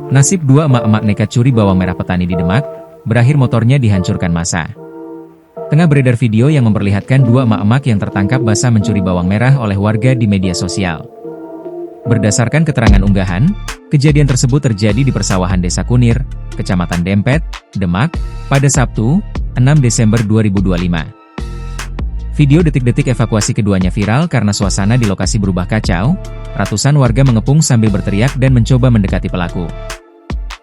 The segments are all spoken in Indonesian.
Nasib dua emak-emak nekat curi bawang merah petani di Demak, berakhir motornya dihancurkan massa. Tengah beredar video yang memperlihatkan dua emak-emak yang tertangkap basah mencuri bawang merah oleh warga di media sosial. Berdasarkan keterangan unggahan, kejadian tersebut terjadi di persawahan Desa Kunir, Kecamatan Dempet, Demak, pada Sabtu, 6 Desember 2025. Video detik-detik evakuasi keduanya viral karena suasana di lokasi berubah kacau, ratusan warga mengepung sambil berteriak dan mencoba mendekati pelaku.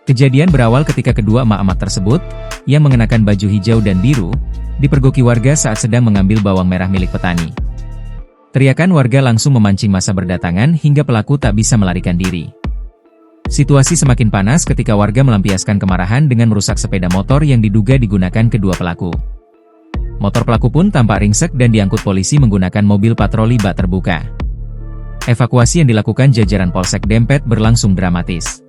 Kejadian berawal ketika kedua emak-emak tersebut, yang mengenakan baju hijau dan biru, dipergoki warga saat sedang mengambil bawang merah milik petani. Teriakan warga langsung memancing massa berdatangan hingga pelaku tak bisa melarikan diri. Situasi semakin panas ketika warga melampiaskan kemarahan dengan merusak sepeda motor yang diduga digunakan kedua pelaku. Motor pelaku pun tampak ringsek dan diangkut polisi menggunakan mobil patroli bak terbuka. Evakuasi yang dilakukan jajaran Polsek Dempet berlangsung dramatis.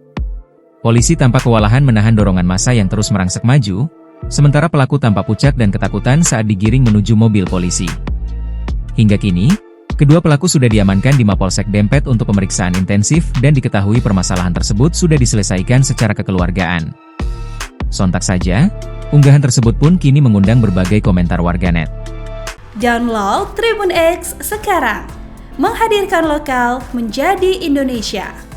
Polisi tampak kewalahan menahan dorongan massa yang terus merangsek maju, sementara pelaku tampak pucat dan ketakutan saat digiring menuju mobil polisi. Hingga kini, kedua pelaku sudah diamankan di Mapolsek Dempet untuk pemeriksaan intensif dan diketahui permasalahan tersebut sudah diselesaikan secara kekeluargaan. Sontak saja, unggahan tersebut pun kini mengundang berbagai komentar warganet. Download Tribun X sekarang, menghadirkan lokal menjadi Indonesia.